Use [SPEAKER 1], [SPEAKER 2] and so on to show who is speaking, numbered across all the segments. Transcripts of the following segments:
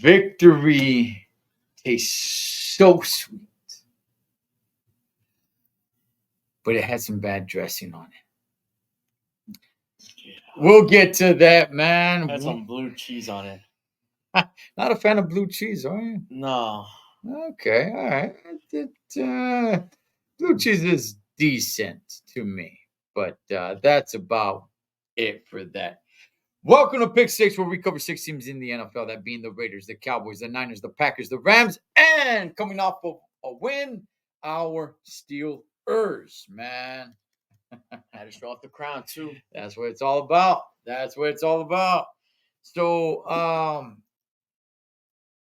[SPEAKER 1] Victory tastes so sweet, but it had some bad dressing on it. We'll get to that, man.
[SPEAKER 2] Had some blue cheese on it.
[SPEAKER 1] Not a fan of blue cheese, are you?
[SPEAKER 2] No.
[SPEAKER 1] Okay, all right. Blue cheese is decent to me, but that's about it for that. Welcome to Pick Six, where we cover six teams in the NFL, that being the Raiders, the Cowboys, the Niners, the Packers, the Rams, and coming off of a win, our Steelers, man.
[SPEAKER 2] Had to show off the crown, too.
[SPEAKER 1] That's what it's all about. That's what it's all about. So,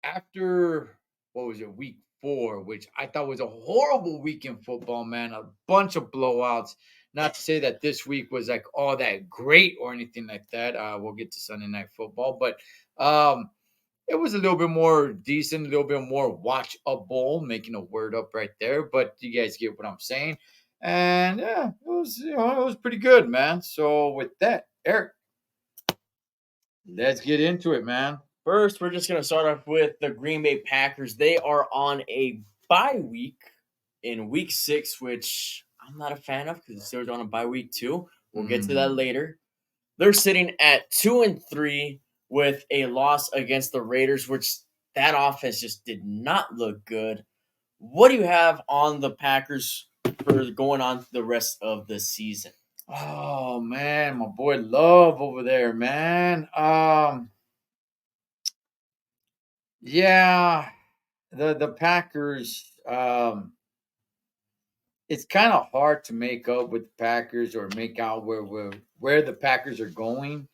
[SPEAKER 1] after, what was it, week 4, which I thought was a horrible week in football, man, a bunch of blowouts. Not to say that this week was like all that great or anything like that. We'll get to Sunday Night Football, but it was a little bit more decent, a little bit more watchable, making a word up right there. But you guys get what I'm saying. And yeah, it was pretty good, man. So with that, Eric, let's get into it, man.
[SPEAKER 2] First, we're just going to start off with the Green Bay Packers. They are on a bye week in week 6, which I'm not a fan of because the Steelers are on a bye week too. We'll get to that later. They're sitting at 2-3 with a loss against the Raiders, which that offense just did not look good. What do you have on the Packers for going on the rest of the season?
[SPEAKER 1] Oh man, my boy Love over there, man. Yeah, the Packers. It's kind of hard to make up with the Packers or make out where the Packers are going.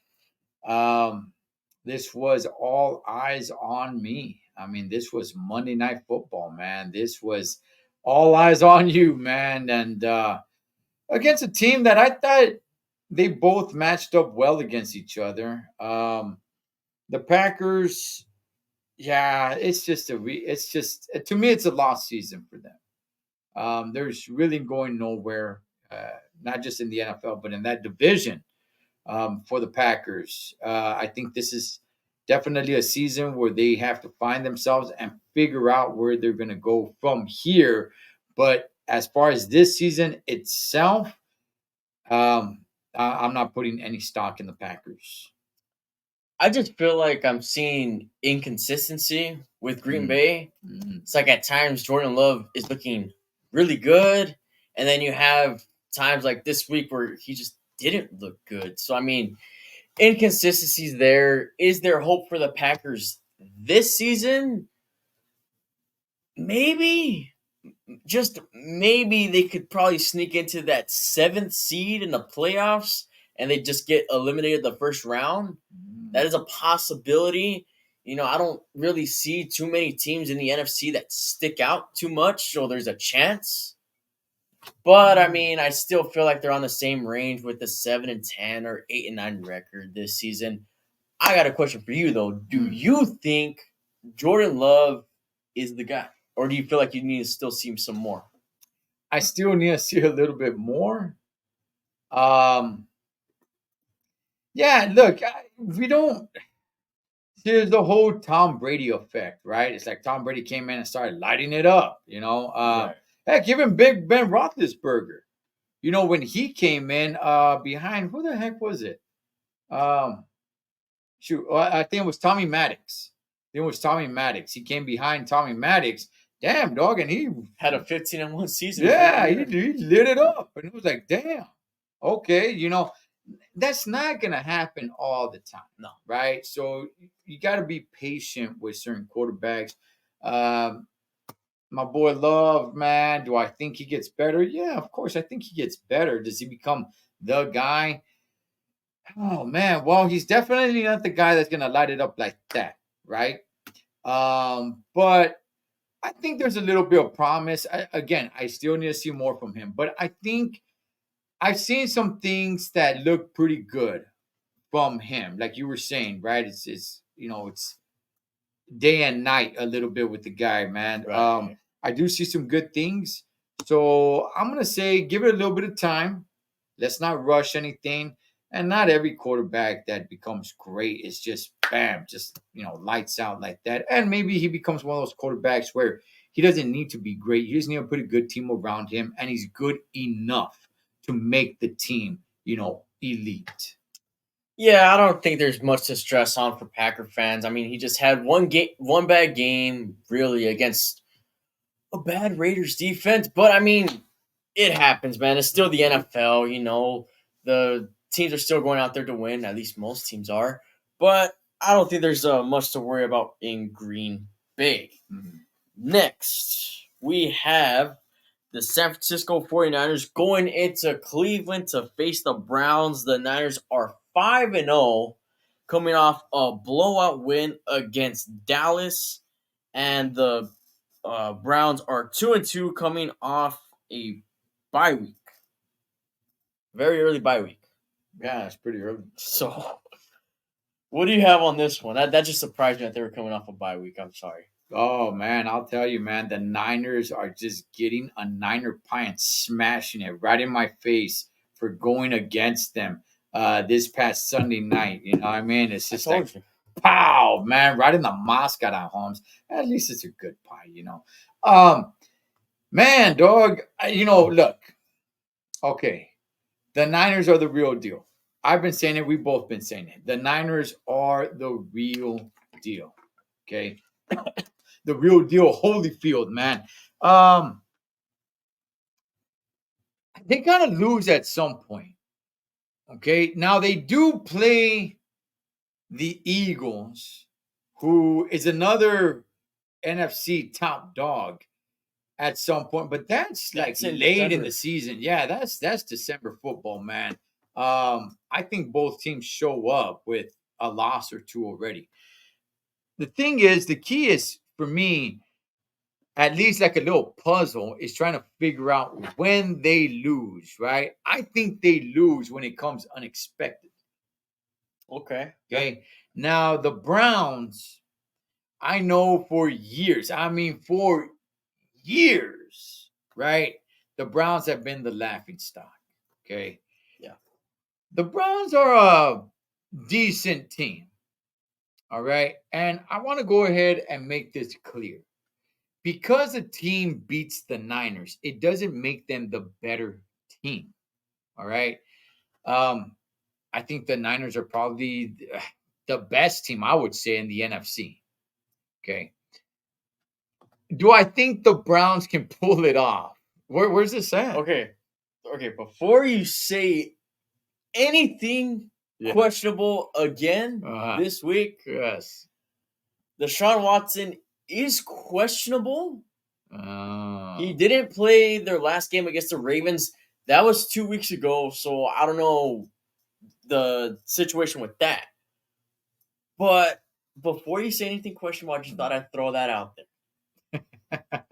[SPEAKER 1] This was all eyes on me. I mean, this was Monday Night Football, man. This was all eyes on you, man. And against a team that I thought they both matched up well against each other. The Packers, yeah, it's just to me, it's a lost season for them. There's really going nowhere, not just in the NFL, but in that division for the Packers. I think this is definitely a season where they have to find themselves and figure out where they're going to go from here. But as far as this season itself, I'm not putting any stock in the Packers.
[SPEAKER 2] I just feel like I'm seeing inconsistency with Green Bay. It's like at times Jordan Love is looking really good, and then you have times like this week where he just didn't look good. So, I mean, inconsistencies there. Is there hope for the Packers this season? Maybe. Just maybe they could probably sneak into that 7th seed in the playoffs and they just get eliminated the first round. That is a possibility. You know, I don't really see too many teams in the NFC that stick out too much, so there's a chance. But I mean, I still feel like they're on the same range with the 7-10 or 8-9 record this season. I got a question for you though. Do you think Jordan Love is the guy? Or do you feel like you need to still see some more?
[SPEAKER 1] I still need to see a little bit more. Yeah, look, we don't. There's the whole Tom Brady effect, right? It's like Tom Brady came in and started lighting it up, you know.
[SPEAKER 2] Right.
[SPEAKER 1] Heck, even Big Ben Roethlisberger, you know, when he came in behind, who the heck was it? I think it was Tommy Maddox. He came behind Tommy Maddox. Damn, dog, and he
[SPEAKER 2] had a 15-1 season.
[SPEAKER 1] Yeah, he lit it up, and it was like, damn, okay, you know, that's not gonna happen all the time,
[SPEAKER 2] no,
[SPEAKER 1] right? So you got to be patient with certain quarterbacks. My boy Love, man, do I think he gets better? Yeah, of course, I think he gets better. Does he become the guy? Oh man, well, he's definitely not the guy that's gonna light it up like that, right? But I think there's a little bit of promise. I still need to see more from him, but I think I've seen some things that look pretty good from him. Like you were saying, right? It's you know, it's day and night a little bit with the guy, man.
[SPEAKER 2] Right.
[SPEAKER 1] I do see some good things. So I'm gonna say give it a little bit of time. Let's not rush anything. And not every quarterback that becomes great is just bam, just lights out like that. And maybe he becomes one of those quarterbacks where he doesn't need to be great. He just need to put a good team around him, and he's good enough to make the team, elite.
[SPEAKER 2] Yeah, I don't think there's much to stress on for Packer fans. I mean, he just had one bad game, really, against a bad Raiders defense. But I mean, it happens, man. It's still the NFL. The teams are still going out there to win. At least most teams are. But I don't think there's much to worry about in Green Bay.
[SPEAKER 1] Mhm.
[SPEAKER 2] Next, we have the San Francisco 49ers going into Cleveland to face the Browns. The Niners are 5-0, coming off a blowout win against Dallas, and the Browns are 2-2, coming off a bye week, very early bye week.
[SPEAKER 1] Yeah, it's pretty early.
[SPEAKER 2] So, what do you have on this one? That just surprised me that they were coming off a bye week. I'm sorry.
[SPEAKER 1] Oh man, I'll tell you, man, the Niners are just getting a Niner pie and smashing it right in my face for going against them this past Sunday night. You know what I mean? It's just like, pow, man, right in the mascot at Holmes. At least it's a good pie. Man, dog, look, okay, the Niners are the real deal. I've been saying it. We've both been saying it. The Niners are the real deal. Okay. The real deal, Holyfield, man. They kind of lose at some point. Okay. Now they do play the Eagles, who is another NFC top dog at some point, but that's like late in the season. Yeah, that's December football, man. I think both teams show up with a loss or two already. The thing is, the key is for me, at least like a little puzzle, is trying to figure out when they lose, right? I think they lose when it comes unexpected.
[SPEAKER 2] Okay.
[SPEAKER 1] Okay. Now, the Browns, I know for years, right? The Browns have been the laughing stock. Okay.
[SPEAKER 2] Yeah.
[SPEAKER 1] The Browns are a decent team. All right. And I want to go ahead and make this clear. Because a team beats the Niners, it doesn't make them the better team. All right. I think the Niners are probably the best team, I would say, in the NFC. Okay. Do I think the Browns can pull it off? Where's this at?
[SPEAKER 2] Okay. Before you say anything questionable again this week,
[SPEAKER 1] yes,
[SPEAKER 2] Deshaun Watson is questionable. He didn't play their last game against the Ravens. That was 2 weeks ago, so I don't know the situation with that. But before you say anything questionable, I just thought I'd throw that out there.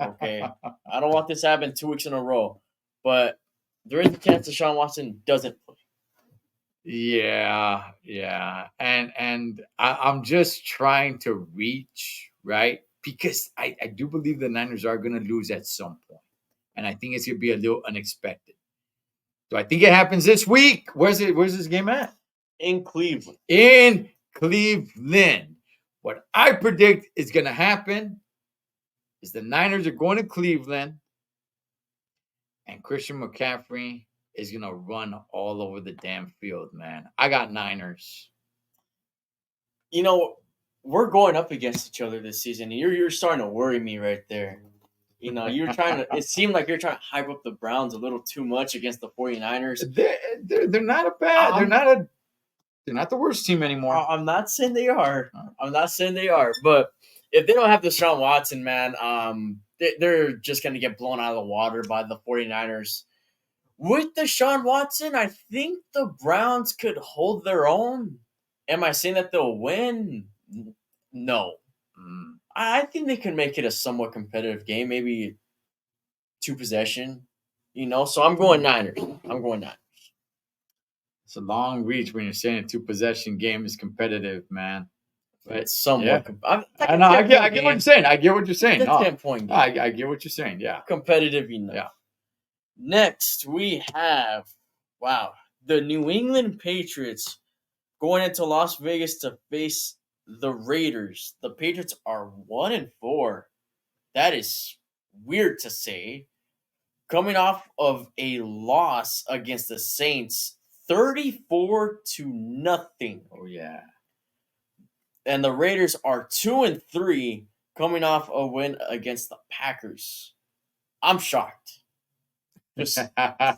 [SPEAKER 2] Okay. I don't want this to happen 2 weeks in a row, but there is a chance Deshaun Watson doesn't play.
[SPEAKER 1] Yeah. And I'm just trying to reach, right? Because I do believe the Niners are going to lose at some point. And I think it's going to be a little unexpected. Do I think it happens this week? Where's this game at?
[SPEAKER 2] In Cleveland.
[SPEAKER 1] In Cleveland. What I predict is going to happen is the Niners are going to Cleveland and Christian McCaffrey is going to run all over the damn field, man. I got Niners.
[SPEAKER 2] We're going up against each other this season. You're starting to worry me right there. You're trying to. It seemed like you're trying to hype up the Browns a little too much against the 49ers.
[SPEAKER 1] They're not a bad. They're not the worst team anymore.
[SPEAKER 2] I'm not saying they are. But if they don't have Deshaun Watson, man, they're just going to get blown out of the water by the 49ers. With Deshaun Watson, I think the Browns could hold their own. Am I saying that they'll win? No. I think they can make it a somewhat competitive game, maybe 2 possession. So I'm going Niners.
[SPEAKER 1] It's a long reach when you're saying a 2 possession game is competitive, man.
[SPEAKER 2] But it's somewhat.
[SPEAKER 1] Yeah. I know. I get what you're saying. I get what you're saying.
[SPEAKER 2] It's a 10-point game.
[SPEAKER 1] I get what you're saying. Yeah.
[SPEAKER 2] Competitive enough.
[SPEAKER 1] Yeah.
[SPEAKER 2] Next, we have the New England Patriots going into Las Vegas to face the Raiders. The Patriots are 1-4. That is weird to say. Coming off of a loss against the Saints, 34-0.
[SPEAKER 1] Oh yeah.
[SPEAKER 2] And the Raiders are 2-3, coming off a win against the Packers. I'm shocked. Just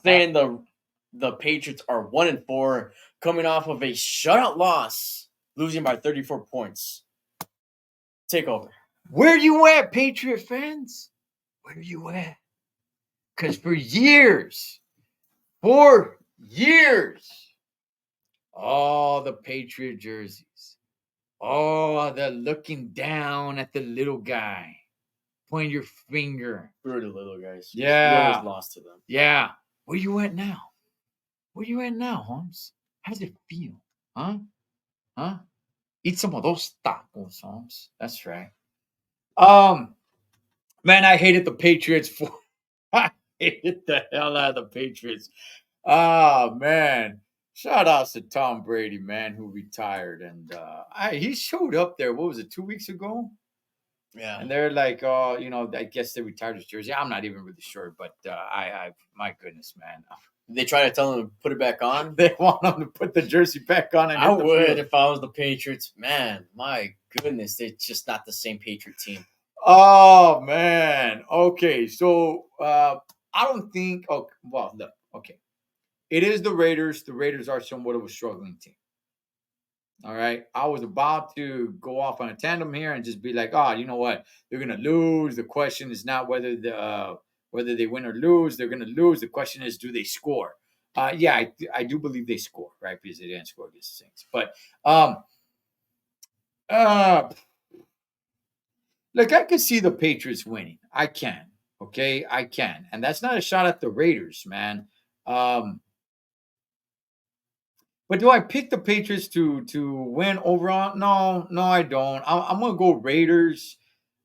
[SPEAKER 2] saying the Patriots are 1-4, coming off of a shutout loss, losing by 34 points. Take over.
[SPEAKER 1] Where you at, Patriot fans? Where you at? Because for years, all the Patriot jerseys, oh, the looking down at the little guy, pointing your finger.
[SPEAKER 2] We're the little guys.
[SPEAKER 1] Yeah.
[SPEAKER 2] We always lost to them.
[SPEAKER 1] Yeah. Where you at now? Where you at now, Holmes? How does it feel? Huh? Huh? Eat some of those tacos, Holmes. That's right. Man, I hated the Patriots for I hated the hell out of the Patriots. Oh man. Shout outs to Tom Brady, man, who retired. And he showed up there, what was it, 2 weeks ago?
[SPEAKER 2] Yeah.
[SPEAKER 1] And they're like, oh, I guess they retired his jersey. I'm not even really sure, but I my goodness, man.
[SPEAKER 2] They try to tell him to put it back on.
[SPEAKER 1] They want him to put the jersey back on. And
[SPEAKER 2] I would if I was the Patriots. Man, my goodness, they're just not the same Patriot team.
[SPEAKER 1] Oh man. Okay, so I don't think. Oh well, look. Okay, it is the Raiders. The Raiders are somewhat of a struggling team. All right, I was about to go off on a tandem here and just be like, oh, you know what? They're gonna lose. The question is not whether they win or lose. They're gonna lose. The question is, do they score? Yeah, I do believe they score, right? Because they didn't score against the Saints. But look, I can see the Patriots winning. I can. Okay, I can. And that's not a shot at the Raiders, man. But do I pick the Patriots to win overall? No, I don't. I'm gonna go Raiders.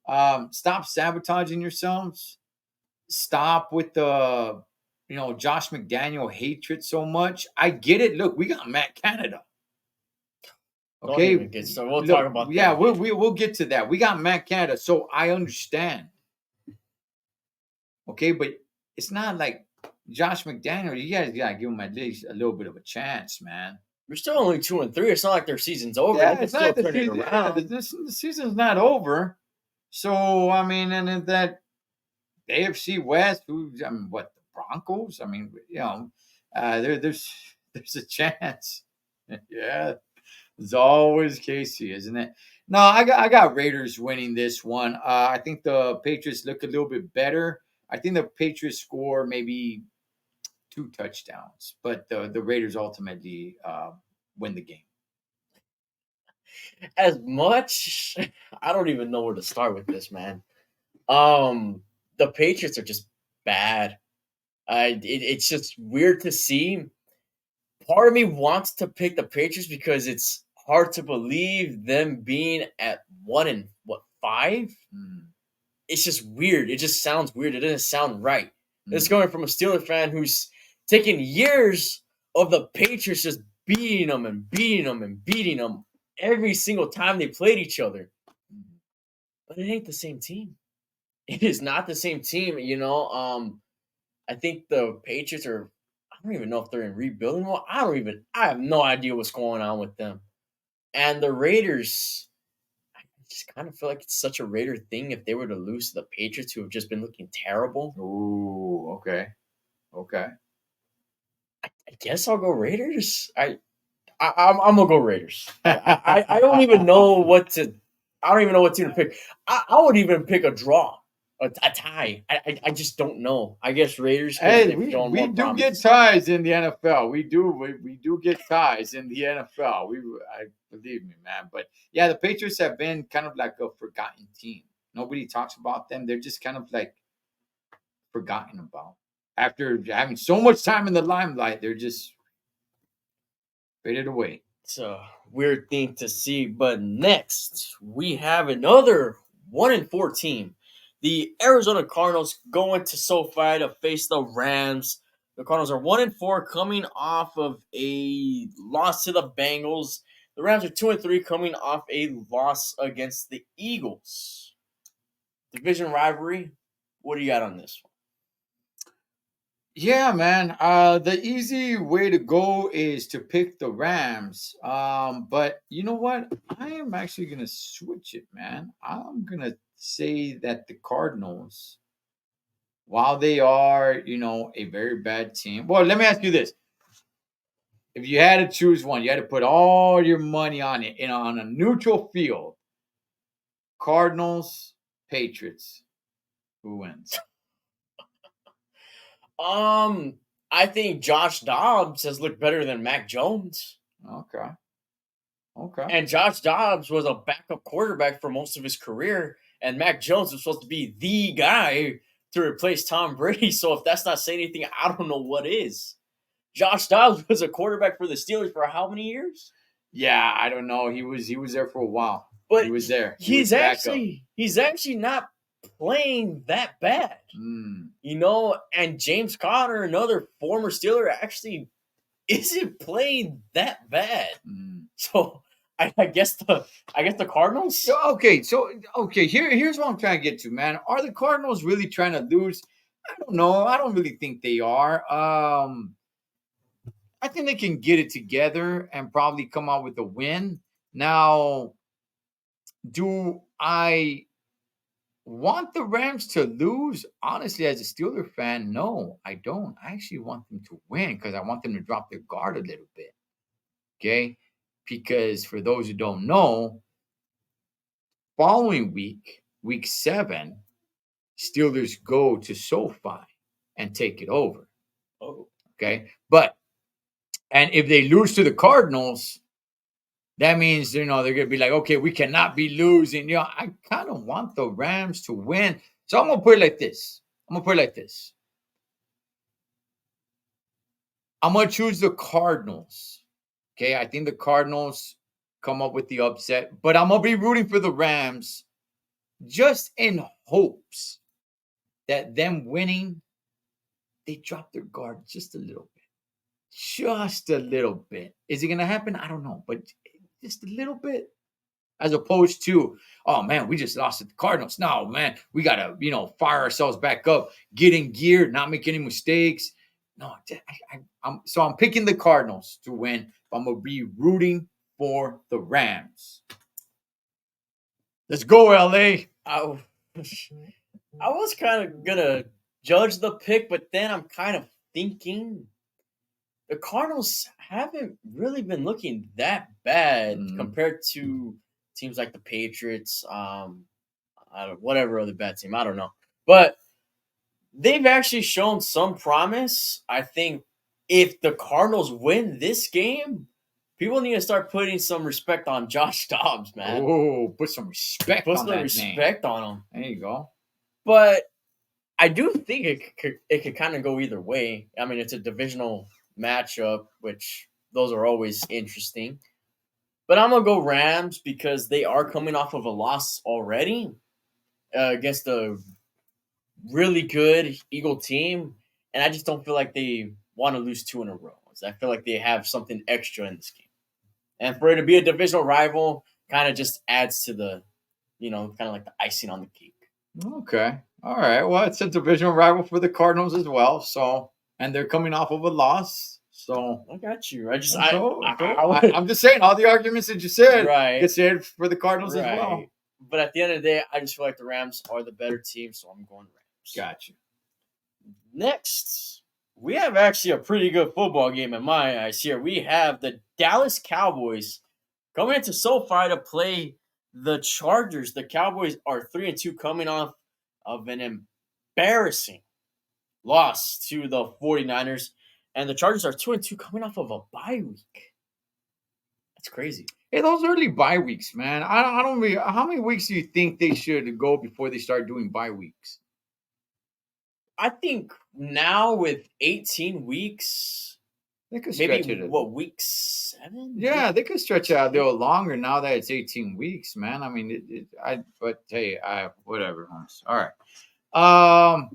[SPEAKER 1] Stop sabotaging yourselves. Stop with the Josh McDaniel hatred so much. I get it. Look, we got Matt Canada. Okay,
[SPEAKER 2] we'll talk about that.
[SPEAKER 1] Yeah, we'll get to that. We got Matt Canada, so I understand. Okay, but it's not like Josh McDaniel. You guys gotta give him at least a little bit of a chance, man.
[SPEAKER 2] We're still only 2-3. It's not like their season's over.
[SPEAKER 1] Yeah,
[SPEAKER 2] it's
[SPEAKER 1] not the season. Yeah, the season's not over. So I mean, and that AFC West, what the Broncos? I mean, there's a chance. Yeah. It's always Casey, isn't it? No, I got Raiders winning this one. I think the Patriots look a little bit better. I think the Patriots score maybe 2 touchdowns, but the Raiders ultimately win the game.
[SPEAKER 2] As much, I don't even know where to start with this, man. The Patriots are just bad. It's just weird to see. Part of me wants to pick the Patriots because it's hard to believe them being at 1-5. It's just weird. It just sounds weird. It doesn't sound right. It's going from a Steelers fan who's taken years of the Patriots just beating them and beating them and beating them every single time they played each other. But it ain't the same team. It is not the same team. I think the Patriots are. I don't even know if they're in rebuilding mode. I have no idea what's going on with them. And the Raiders, I just kind of feel like it's such a Raider thing if they were to lose to the Patriots, who have just been looking terrible.
[SPEAKER 1] Ooh, okay.
[SPEAKER 2] I guess I'll go Raiders. I'm gonna go Raiders. I don't even know what to. I don't even know what team to pick. I would even pick a draw. A tie. I just don't know. I guess Raiders.
[SPEAKER 1] Hey, we do get ties in the NFL. We do get ties in the NFL. I believe me, man. But yeah, the Patriots have been kind of like a forgotten team. Nobody talks about them. They're just kind of like forgotten about. After having so much time in the limelight, they're just faded away.
[SPEAKER 2] It's a weird thing to see. But next, we have another 1-4 team. The Arizona Cardinals going to SoFi to face the Rams. The Cardinals are 1-4, coming off of a loss to the Bengals. The The Rams are 2-3 coming off a loss against the Eagles. Division rivalry. What do you got on this one?
[SPEAKER 1] Yeah, man. The easy way to go is to pick the Rams. But you know what? I am actually gonna switch it, man. I'm gonna say that the Cardinals, while they are, a very bad team. Well, let me ask you this: if you had to choose one, you had to put all your money on it, on a neutral field. Cardinals, Patriots, who wins?
[SPEAKER 2] I think Josh Dobbs has looked better than Mac Jones.
[SPEAKER 1] Okay. Okay.
[SPEAKER 2] And Josh Dobbs was a backup quarterback for most of his career, and Mac Jones was supposed to be the guy to replace Tom Brady. So if that's not saying anything, I don't know what is. Josh Dobbs was a quarterback for the Steelers for how many years?
[SPEAKER 1] Yeah, I don't know. He was there for a while.
[SPEAKER 2] But
[SPEAKER 1] he was there.
[SPEAKER 2] He's actually not playing that bad. And James Conner, another former Steeler, actually isn't playing that bad. So I guess the Cardinals.
[SPEAKER 1] Okay, here's what I'm trying to get to, man. Are the Cardinals really trying to lose? I don't know. I don't really think they are. I think they can get it together and probably come out with a win. Now, do I want the Rams to lose? Honestly, as a Steeler fan, no, I don't. I actually want them to win because I want them to drop their guard a little bit. Okay? Because for those who don't know, following week 7, Steelers go to SoFi and take it over.
[SPEAKER 2] Oh.
[SPEAKER 1] Okay? And if they lose to the Cardinals, that means, they're going to be like, okay, we cannot be losing. I kind of want the Rams to win. So I'm going to put it like this. I'm going to choose the Cardinals. Okay, I think the Cardinals come up with the upset, but I'm going to be rooting for the Rams just in hopes that them winning, they drop their guard just a little bit. Just a little bit. Is it going to happen? I don't know, but just a little bit. As opposed to, oh man, we just lost to the Cardinals. No, man, we got to, fire ourselves back up, get in gear, not make any mistakes. No, I'm picking the Cardinals to win. I'm going to be rooting for the Rams. Let's go, LA.
[SPEAKER 2] I was kind of going to judge the pick, but then I'm kind of thinking the Cardinals haven't really been looking that bad compared to teams like the Patriots, whatever other bad team, I don't know. But they've actually shown some promise. I think if the Cardinals win this game, people need to start putting some respect on Josh Dobbs, man.
[SPEAKER 1] Oh, put some respect on that
[SPEAKER 2] respect
[SPEAKER 1] name.
[SPEAKER 2] on him.
[SPEAKER 1] There you go.
[SPEAKER 2] But I do think it could kind of go either way. I mean, it's a divisional matchup, which those are always interesting. But I'm going to go Rams because they are coming off of a loss already against a really good Eagle team. And I just don't feel like they want to lose 2 in a row. I feel like they have something extra in this game. And for it to be a divisional rival kind of just adds to the, kind of like the icing on the cake.
[SPEAKER 1] Okay. All right. Well, it's a divisional rival for the Cardinals as well. So, and they're coming off of a loss. So
[SPEAKER 2] I got you. I'm
[SPEAKER 1] just saying all the arguments that you said get said for the Cardinals as well.
[SPEAKER 2] But at the end of the day, I just feel like the Rams are the better team, so I'm going Rams.
[SPEAKER 1] Got you.
[SPEAKER 2] Next, we have actually a pretty good football game in my eyes here. We have the Dallas Cowboys coming into SoFi to play the Chargers. The Cowboys are 3-2 coming off of an embarrassing loss to the 49ers. And the Chargers are 2-2 coming off of a bye week. That's crazy.
[SPEAKER 1] Hey, those early bye weeks, man. I don't really. How many weeks do you think they should go before they start doing bye weeks?
[SPEAKER 2] I think now with 18 weeks,
[SPEAKER 1] they could stretch
[SPEAKER 2] maybe
[SPEAKER 1] it.
[SPEAKER 2] Week 7?
[SPEAKER 1] Yeah, they could stretch it out a little longer now that it's 18 weeks, man. I mean, but hey, whatever. All right.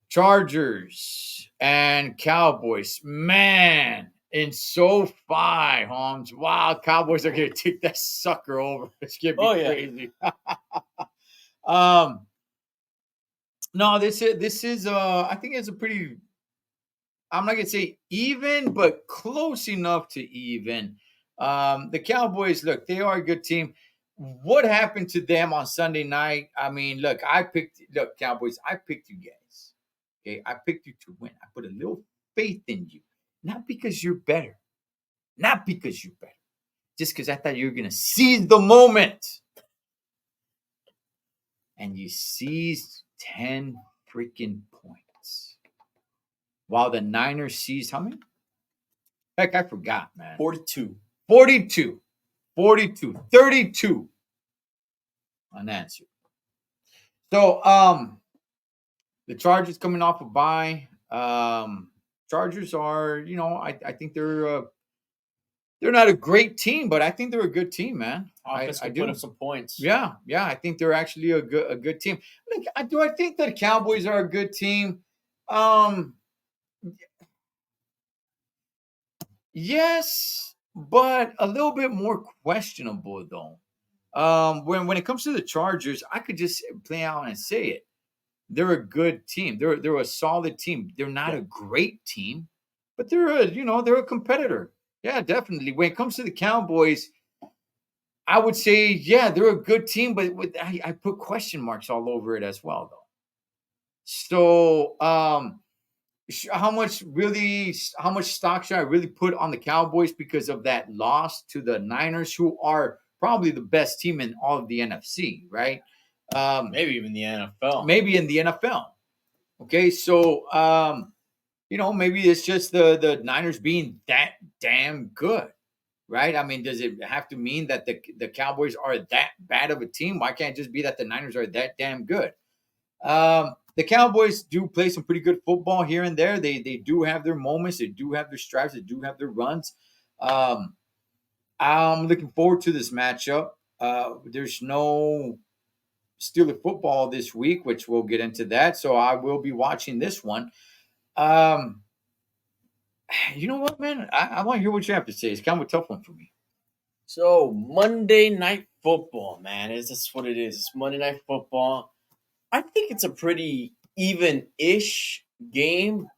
[SPEAKER 1] Chargers and Cowboys. Man, in SoFi, Holmes. Wow, Cowboys are gonna take that sucker over. It's gonna be crazy. um, no, this is I think it's a pretty. I'm not gonna say even, but close enough to even. The Cowboys, look, they are a good team. What happened to them on Sunday night? I mean, look, Cowboys, I picked you guys. Okay, I picked you to win. I put a little faith in you, not because you're better, not because you're better, just because I thought you were gonna seize the moment, and you seized 10 freaking points, while the Niners seized how many? Heck, I forgot, man.
[SPEAKER 2] 42.
[SPEAKER 1] 42. 42. 32 unanswered. So, the Chargers coming off a bye. Chargers are, I think they're not a great team, but I think they're a good team, man.
[SPEAKER 2] Offense can put up some points.
[SPEAKER 1] Yeah, I think they're actually a good team. Do I think that Cowboys are a good team? Yes, but a little bit more questionable though. When it comes to the Chargers, I could just play out and say it. They're a good team. They're a solid team. They're not a great team, but they're a competitor. Yeah, definitely. When it comes to the Cowboys, I would say, yeah, they're a good team, but I put question marks all over it as well, though. So, how much stock should I really put on the Cowboys because of that loss to the Niners, who are probably the best team in all of the NFC, right?
[SPEAKER 2] Maybe even the NFL.
[SPEAKER 1] Maybe in the NFL. Okay, so maybe it's just the Niners being that damn good, right? I mean, does it have to mean that the Cowboys are that bad of a team? Why can't it just be that the Niners are that damn good? The Cowboys do play some pretty good football here and there. They do have their moments. They do have their strides. They do have their runs. I'm looking forward to this matchup. There's no Steeler football this week, which we'll get into that. So I will be watching this one. You know what, man? I want to hear what you have to say. It's kind of a tough one for me.
[SPEAKER 2] So Monday Night Football, man, that's what it is. It's Monday Night Football. I think it's a pretty even-ish game.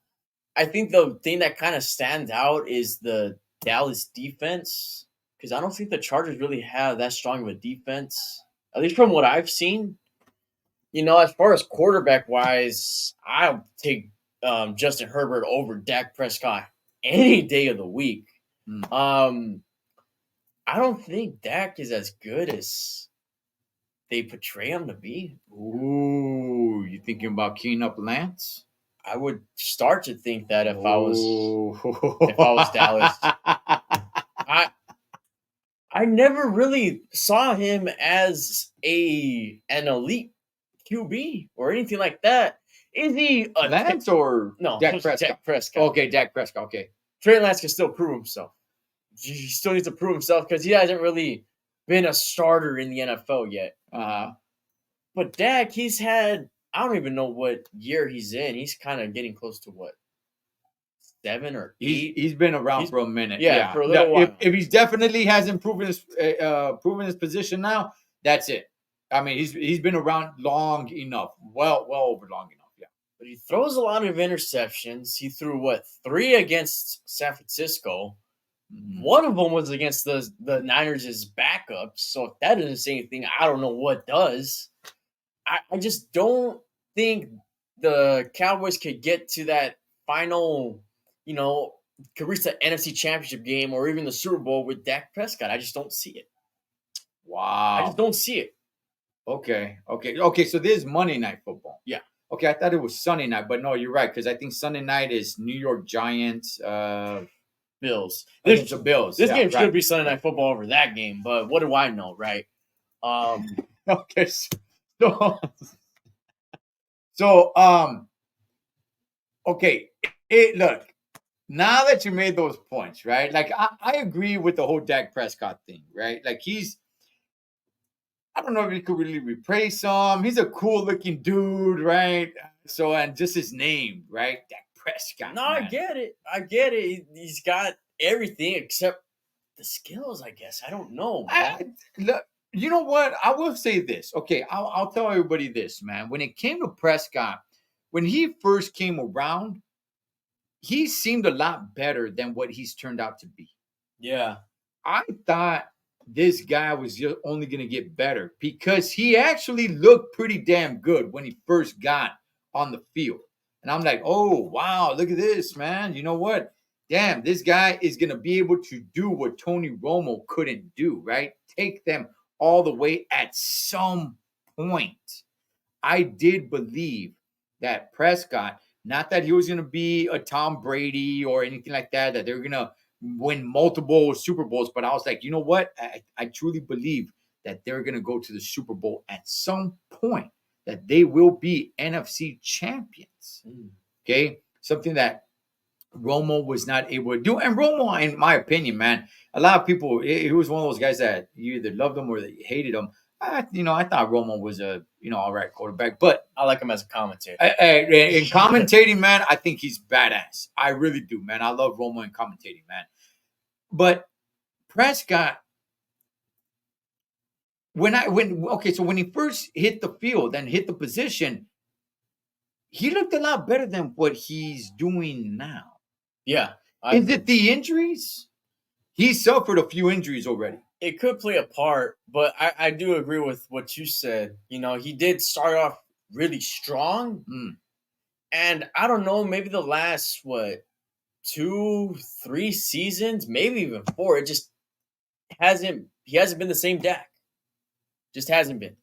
[SPEAKER 2] I think the thing that kind of stands out is the Dallas defense, because I don't think the Chargers really have that strong of a defense, at least from what I've seen. As far as quarterback-wise, I'll take Justin Herbert over Dak Prescott any day of the week. I don't think Dak is as good as they portray him to be.
[SPEAKER 1] Ooh, you thinking about keying up Lance?
[SPEAKER 2] I would start to think that if I was Dallas. I never really saw him as an elite QB or anything like that. Is he a
[SPEAKER 1] Lance or
[SPEAKER 2] no?
[SPEAKER 1] Dak Prescott?
[SPEAKER 2] Dak Prescott.
[SPEAKER 1] Okay, Dak Prescott. Okay,
[SPEAKER 2] Trey Lance can still prove himself. He still needs to prove himself because he hasn't really been a starter in the NFL yet. But Dak, he's had, I don't even know what year he's in. He's kind of getting close to what, 7 or 8?
[SPEAKER 1] He's been around for a minute.
[SPEAKER 2] Yeah, for a little while.
[SPEAKER 1] If he definitely hasn't proven his position now, that's it. I mean, he's been around long enough, well over long enough. Yeah,
[SPEAKER 2] but he throws a lot of interceptions. He threw 3 against San Francisco. Mm-hmm. One of them was against the Niners' backups. So if that doesn't say anything, I don't know what does. I just don't think the Cowboys could get to that final, could reach the NFC Championship game or even the Super Bowl with Dak Prescott. I just don't see it.
[SPEAKER 1] Wow.
[SPEAKER 2] I just don't see it.
[SPEAKER 1] Okay. So this is Monday Night Football.
[SPEAKER 2] Yeah.
[SPEAKER 1] Okay, I thought it was Sunday night, but no, you're right, because I think Sunday night is New York Giants,
[SPEAKER 2] Bills.
[SPEAKER 1] This Bills.
[SPEAKER 2] This game should be Sunday Night Football over that game, but what do I know, right?
[SPEAKER 1] Okay. Okay. Look, now that you made those points, right? Like, I agree with the whole Dak Prescott thing, right? Like, I don't know if you could really replace him. He's a cool looking dude, right? So, and just his name, right? Dak Prescott.
[SPEAKER 2] No, man. I get it. He's got everything except the skills, I guess. I don't know, man.
[SPEAKER 1] Look, you know what? I will say this. Okay, I'll tell everybody this, man. When it came to Prescott, when he first came around, he seemed a lot better than what he's turned out to be.
[SPEAKER 2] Yeah.
[SPEAKER 1] I thought this guy was just only going to get better because he actually looked pretty damn good when he first got on the field. And I'm like, oh, wow, look at this, man. You know what? Damn, this guy is going to be able to do what Tony Romo couldn't do, right? Take them all the way at some point. I did believe that Prescott, not that he was going to be a Tom Brady or anything like that they were going to win multiple Super Bowls, but I was like, you know what? I truly believe that they're going to go to the Super Bowl at some point, that they will be NFC champions. Okay? Something that Romo was not able to do. And Romo, in my opinion, man, a lot of people, he was one of those guys that you either loved him or they hated him. I thought Romo was a, all right quarterback, but
[SPEAKER 2] I like him as a commentator.
[SPEAKER 1] In commentating, man, I think he's badass. I really do, man. I love Romo in commentating, man. But Prescott, when he first hit the field and hit the position, he looked a lot better than what he's doing now.
[SPEAKER 2] Yeah.
[SPEAKER 1] Is it the injuries? He suffered a few injuries already.
[SPEAKER 2] It could play a part, but I do agree with what you said. He did start off really strong. And I don't know, maybe the last, 2-3 seasons, maybe even 4, it just he hasn't been the same Dak. Just hasn't been.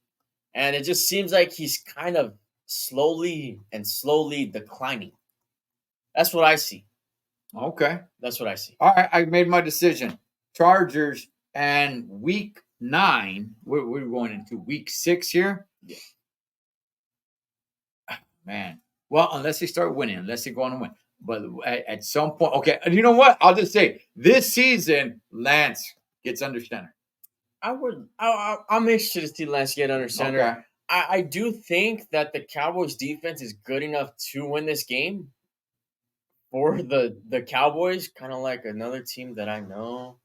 [SPEAKER 2] And it just seems like he's kind of slowly declining. That's what I see.
[SPEAKER 1] Okay.
[SPEAKER 2] That's what I see.
[SPEAKER 1] All right, I made my decision. Chargers and week 9. We're going into week 6 here.
[SPEAKER 2] Yeah.
[SPEAKER 1] Man. Well, unless they start winning, unless they go on to win. But at some point, okay. And you know what? I'll just say this season, Lance gets under center.
[SPEAKER 2] I'm interested to see Lance get under center.
[SPEAKER 1] Okay.
[SPEAKER 2] I do think that the Cowboys defense is good enough to win this game. For the Cowboys, kind of like another team that I know.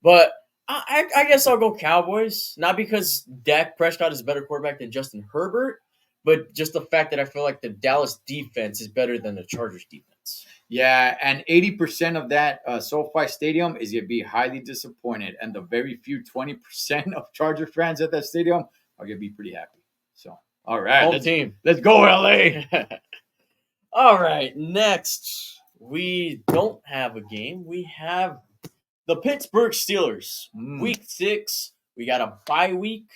[SPEAKER 2] But I guess I'll go Cowboys. Not because Dak Prescott is a better quarterback than Justin Herbert, but just the fact that I feel like the Dallas defense is better than the Chargers defense.
[SPEAKER 1] Yeah, and 80% of that SoFi Stadium is going to be highly disappointed. And the very few 20% of Charger fans at that stadium are going to be pretty happy. So, all right.
[SPEAKER 2] Home team.
[SPEAKER 1] Let's go, LA.
[SPEAKER 2] All right, next. We don't have a game. We have the Pittsburgh Steelers. Week 6. We got a bye week.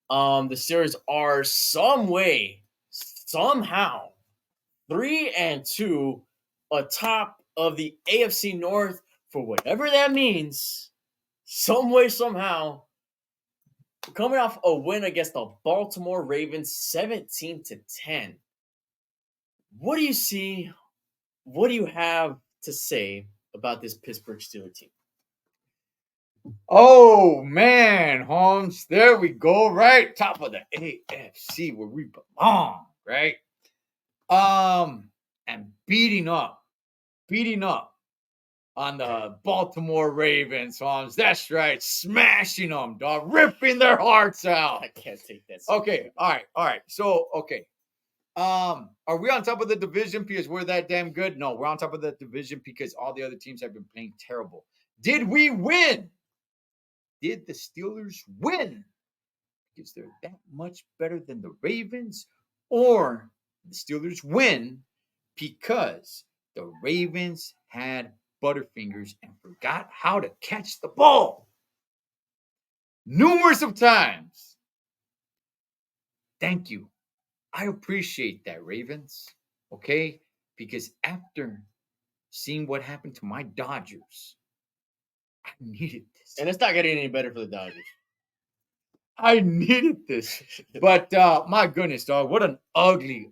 [SPEAKER 2] The Steelers are somehow 3-2 atop of the AFC North for whatever that means. Some way, somehow. Coming off a win against the Baltimore Ravens 17-10. What do you see? What do you have to say about this Pittsburgh Steelers team?
[SPEAKER 1] Oh, man, Holmes. There we go. Right. Top of the AFC where we belong. Right. And beating up on the Baltimore Ravens, Holmes. That's right. Smashing them, dog. Ripping their hearts out.
[SPEAKER 2] I can't take that.
[SPEAKER 1] Okay. All right. So, okay. Are we on top of the division because we're that damn good? No, we're on top of the division because all the other teams have been playing terrible. Did we win? Did the Steelers win? Because they're that much better than the Ravens? Or the Steelers win because the Ravens had Butterfingers and forgot how to catch the ball numerous of times? Thank you. I appreciate that, Ravens, okay? Because after seeing what happened to my Dodgers, I needed this.
[SPEAKER 2] And it's not getting any better for the Dodgers.
[SPEAKER 1] I needed this. But my goodness, dog, what an ugly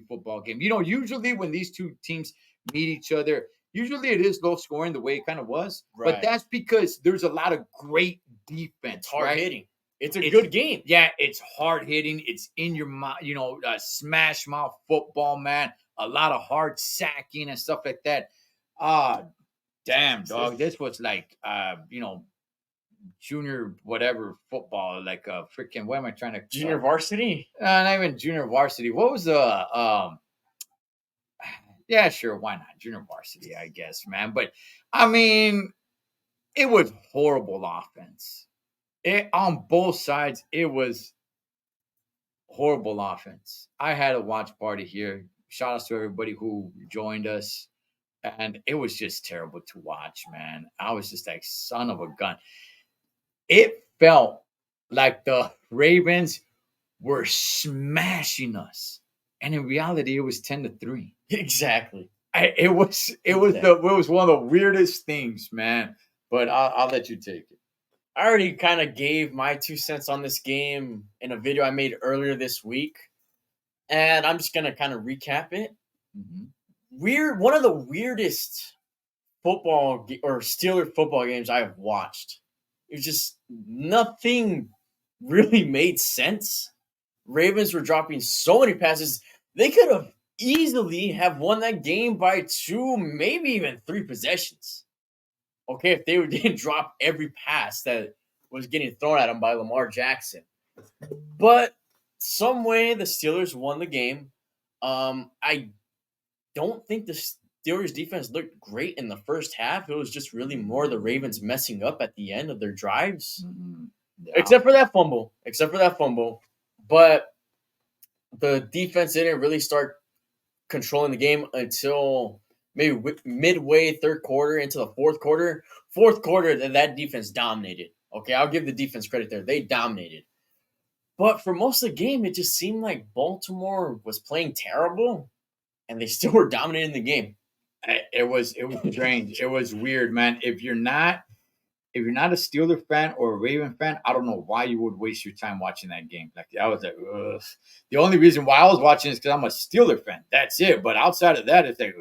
[SPEAKER 1] football game. Usually when these two teams meet each other, usually it is low scoring the way it kind of was. Right. But that's because there's a lot of great defense.
[SPEAKER 2] It's hard hitting. It's a good game.
[SPEAKER 1] Yeah, it's hard hitting. It's in your mouth, smash mouth football, man. A lot of hard sacking and stuff like that. damn, dog, this was like, junior whatever football, like freaking. What am I trying to?
[SPEAKER 2] Junior varsity.
[SPEAKER 1] Not even junior varsity. What was the Yeah, sure, why not junior varsity? I guess, man. But I mean, it was horrible offense. It on both sides. It was horrible offense. I had a watch party here. Shout out to everybody who joined us. And it was just terrible to watch, man. I was just like, son of a gun. It felt like the Ravens were smashing us. And in reality, it was 10-3.
[SPEAKER 2] Exactly.
[SPEAKER 1] It was one of the weirdest things, man. But I'll let you take it.
[SPEAKER 2] I already kind of gave my 2 cents on this game in a video I made earlier this week. And I'm just gonna kind of recap it. One of the weirdest or Steeler football games I've watched. It was just nothing really made sense. Ravens were dropping so many passes. They could have easily have won that game by 2, maybe even 3 possessions. Okay, if they didn't drop every pass that was getting thrown at them by Lamar Jackson. But some way the Steelers won the game. I don't think the Steelers defense looked great in the first half. It was just really more the Ravens messing up at the end of their drives.
[SPEAKER 1] Yeah.
[SPEAKER 2] Except for that fumble. But the defense didn't really start controlling the game until maybe midway third quarter into the fourth quarter. Fourth quarter, that defense dominated. Okay, I'll give the defense credit there. They dominated. But for most of the game, it just seemed like Baltimore was playing terrible, and they still were dominating the game.
[SPEAKER 1] It was strange. It was weird, man. If you're not a Steeler fan or a Raven fan, I don't know why you would waste your time watching that game. Like I was like, ugh. The only reason why I was watching is because I'm a Steeler fan. That's it. But outside of that, it's like,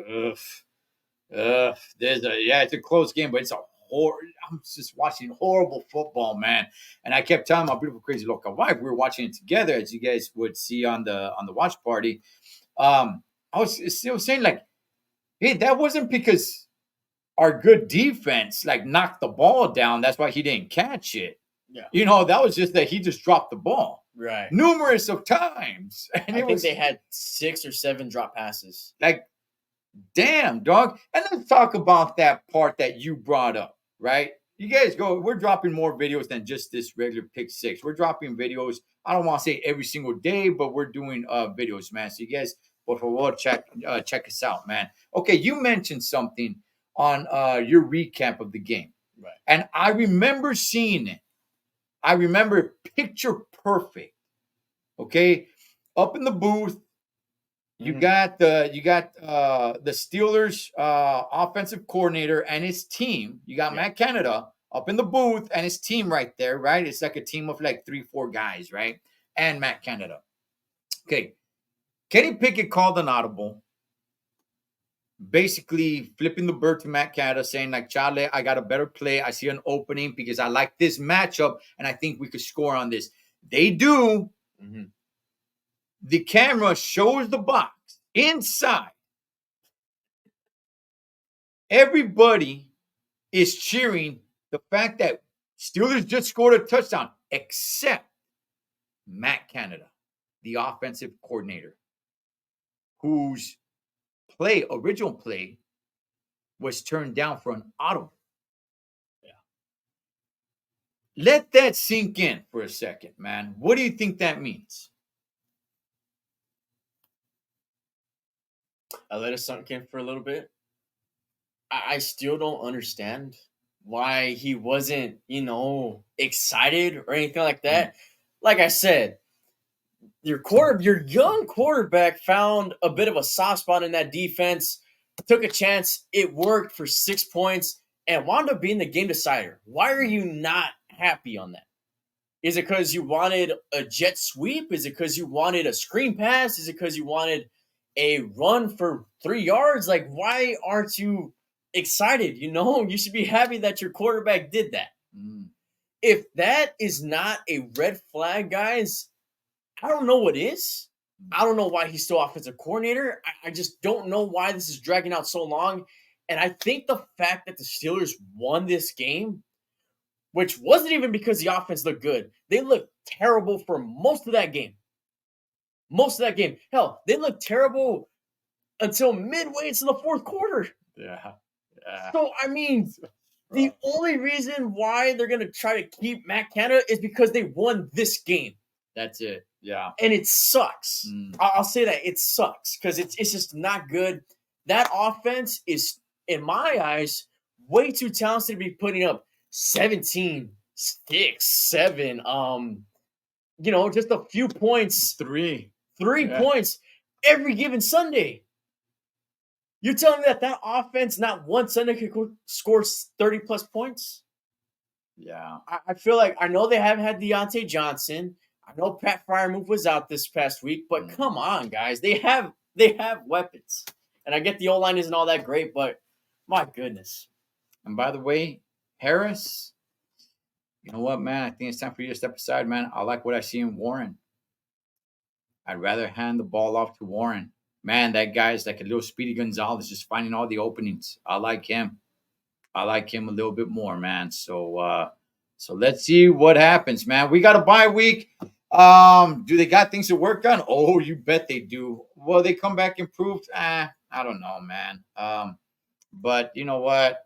[SPEAKER 1] it's a close game, but it's a horror. I'm just watching horrible football, man. And I kept telling my beautiful, crazy local wife, we were watching it together, as you guys would see on the watch party. I was still saying, like, hey, that wasn't because our good defense like knocked the ball down. That's why he didn't catch it.
[SPEAKER 2] Yeah.
[SPEAKER 1] That was just that he just dropped the ball.
[SPEAKER 2] Right.
[SPEAKER 1] Numerous of times. And
[SPEAKER 2] I think they had 6 or 7 drop passes.
[SPEAKER 1] Like, damn, dog. And let's talk about that part that you brought up, right? You guys we're dropping more videos than just this regular pick six. We're dropping videos, I don't want to say every single day, but we're doing videos, man. So you guys, por favor, check us out, man. Okay, you mentioned something on your recap of the game.
[SPEAKER 2] Right.
[SPEAKER 1] And I remember seeing it. I remember picture perfect. Okay. Up in the booth, you got the Steelers offensive coordinator and his team. You got Matt Canada up in the booth and his team right there, right? It's like a team of like 3-4 guys, right? And Matt Canada. Okay. Kenny Pickett called an audible, basically flipping the bird to Matt Canada, saying like, Charlie, I got a better play. I see an opening because I like this matchup and I think we could score on this. They do.
[SPEAKER 2] Mm-hmm.
[SPEAKER 1] The camera shows the box inside. Everybody is cheering the fact that Steelers just scored a touchdown, except Matt Canada, the offensive coordinator, whose original play was turned down for an audible.
[SPEAKER 2] Yeah.
[SPEAKER 1] Let that sink in for a second, man. What do you think that means?
[SPEAKER 2] I let it sink in for a little bit. I still don't understand why he wasn't, excited or anything like that. Like I said, your young quarterback found a bit of a soft spot in that defense, took a chance, it worked for 6 points, and wound up being the game decider. Why are you not happy on that? Is it because you wanted a jet sweep? Is it because you wanted a screen pass? Is it because you wanted a run for 3 yards? Like, why aren't you excited? You should be happy that your quarterback did that. If that is not a red flag, guys, I don't know what is. I don't know why he's still offensive coordinator. I just don't know why this is dragging out so long. And I think the fact that the Steelers won this game, which wasn't even because the offense looked good, they looked terrible for most of that game. Most of that game. Hell, they looked terrible until midway into the fourth quarter.
[SPEAKER 1] Yeah.
[SPEAKER 2] So, I mean, the only reason why they're going to try to keep Matt Canada is because they won this game.
[SPEAKER 1] That's it. Yeah.
[SPEAKER 2] And it sucks.
[SPEAKER 1] Mm.
[SPEAKER 2] I'll say that. It sucks because it's just not good. That offense is, in my eyes, way too talented to be putting up 17, 6, 7, just a few points.
[SPEAKER 1] 3
[SPEAKER 2] 3 points every given Sunday. You're telling me that offense not one Sunday could score 30-plus points?
[SPEAKER 1] Yeah.
[SPEAKER 2] I feel like I know they haven't had Deontay Johnson. I know Pat Freiermuth was out this past week, but come on, guys. They have weapons. And I get the O-line isn't all that great, but my goodness.
[SPEAKER 1] And by the way, Harris, you know what, man? I think it's time for you to step aside, man. I like what I see in Warren. I'd rather hand the ball off to Warren. Man, that guy's like a little Speedy Gonzalez, just finding all the openings. I like him. I like him a little bit more, man. So let's see what happens, man. We got a bye week. Do they got things to work on? Oh, you bet they do. Will they come back improved? I don't know, man. But you know what?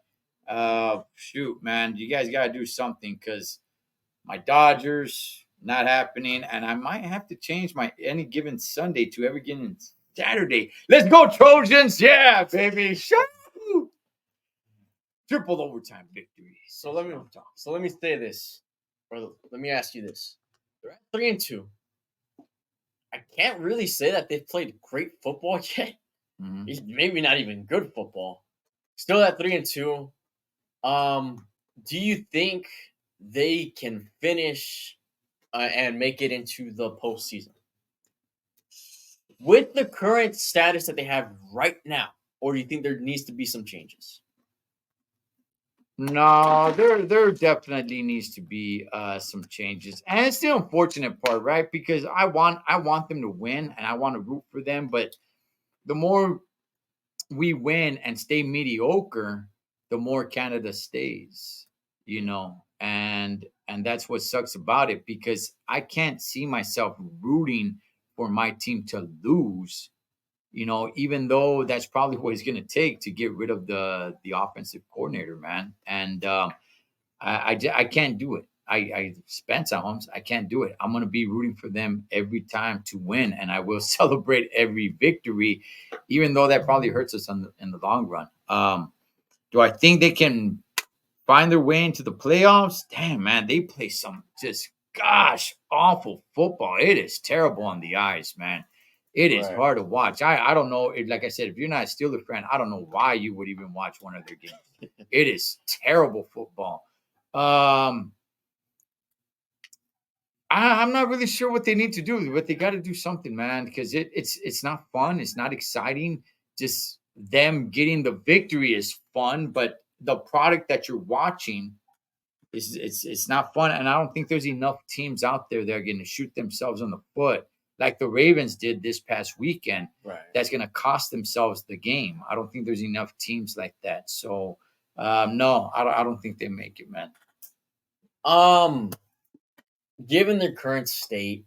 [SPEAKER 1] Shoot, man, you guys got to do something because my Dodgers not happening, and I might have to change my any given Sunday to every given Saturday. Let's go, Trojans! Yeah, baby. Shoo! Triple overtime victory.
[SPEAKER 2] So let me say this, or let me ask you this: they're at 3-2. I can't really say that they've played great football yet.
[SPEAKER 1] Mm-hmm.
[SPEAKER 2] Maybe not even good football. Still at 3-2. Do you think they can finish and make it into the postseason with the current status that they have right now, or do you think there needs to be some changes?
[SPEAKER 1] No, there definitely needs to be some changes, and it's the unfortunate part, right? Because I want them to win, and I want to root for them, but the more we win and stay mediocre, the more Canada stays, and that's what sucks about it because I can't see myself rooting for my team to lose, even though that's probably what it's going to take to get rid of the offensive coordinator, man. And I can't do it. I Spence Holmes, I can't do it. I'm going to be rooting for them every time to win, and I will celebrate every victory, even though that probably hurts us in the long run. Do I think they can find their way into the playoffs? Damn, man, they play some just awful football. It is terrible on the eyes, man. It is hard to watch. I don't know. Like I said, if you're not a Steelers fan, I don't know why you would even watch one of their games. It is terrible football. I'm not really sure what they need to do, but they got to do something, man, because it's not fun. It's not exciting. Just them getting the victory is fun, but the product that you're watching it's not fun. And I don't think there's enough teams out there that are going to shoot themselves in the foot like the Ravens did this past weekend.
[SPEAKER 2] Right.
[SPEAKER 1] That's going to cost themselves the game. I don't think there's enough teams like that. So no, I don't think they make it, man.
[SPEAKER 2] Given their current state,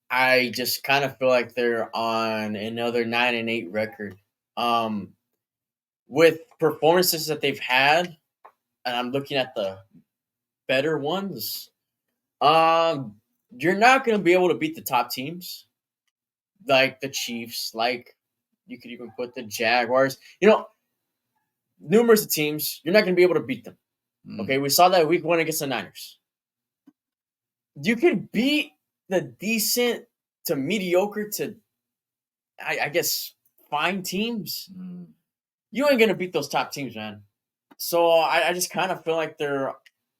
[SPEAKER 2] I just kind of feel like they're on another 9-8 record. With performances that they've had, and I'm looking at the better ones, you're not going to be able to beat the top teams, like the Chiefs, like you could even put the Jaguars. Numerous of teams, you're not going to be able to beat them. Okay, we saw that week 1 against the Niners. You could beat the decent to mediocre to, I guess, fine teams. You ain't going to beat those top teams, man. So I just kind of feel like they're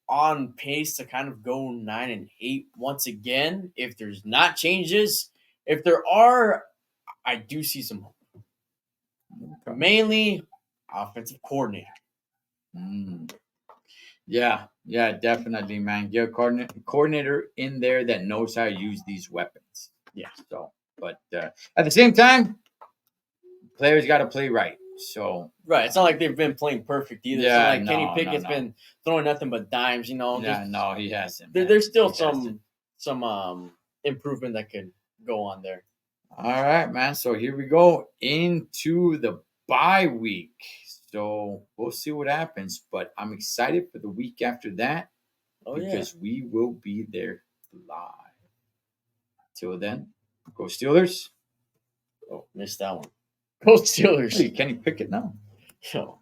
[SPEAKER 2] on pace to kind of go 9-8 once again. If there's not changes, if there are, I do see some hope. Okay. Mainly offensive coordinator.
[SPEAKER 1] Yeah, definitely, man. Get a coordinator in there that knows how to use these weapons. Yeah. So, but at the same time, players got to play right. So
[SPEAKER 2] Right. It's not like they've been playing perfect either.
[SPEAKER 1] Yeah,
[SPEAKER 2] it's not like
[SPEAKER 1] no,
[SPEAKER 2] Kenny Pickett's
[SPEAKER 1] no.
[SPEAKER 2] been throwing nothing but dimes.
[SPEAKER 1] yeah, no, he hasn't.
[SPEAKER 2] There,
[SPEAKER 1] Man.
[SPEAKER 2] there's still
[SPEAKER 1] He hasn't.
[SPEAKER 2] some improvement that could go on there.
[SPEAKER 1] All right, man. So here we go into the bye week. So we'll see what happens, but I'm excited for the week after that
[SPEAKER 2] Oh
[SPEAKER 1] because we will be there live. Till then, go Steelers.
[SPEAKER 2] yeah. Oh, missed that one. Go Steelers.
[SPEAKER 1] Hey, Kenny Pickett now.
[SPEAKER 2] Yo.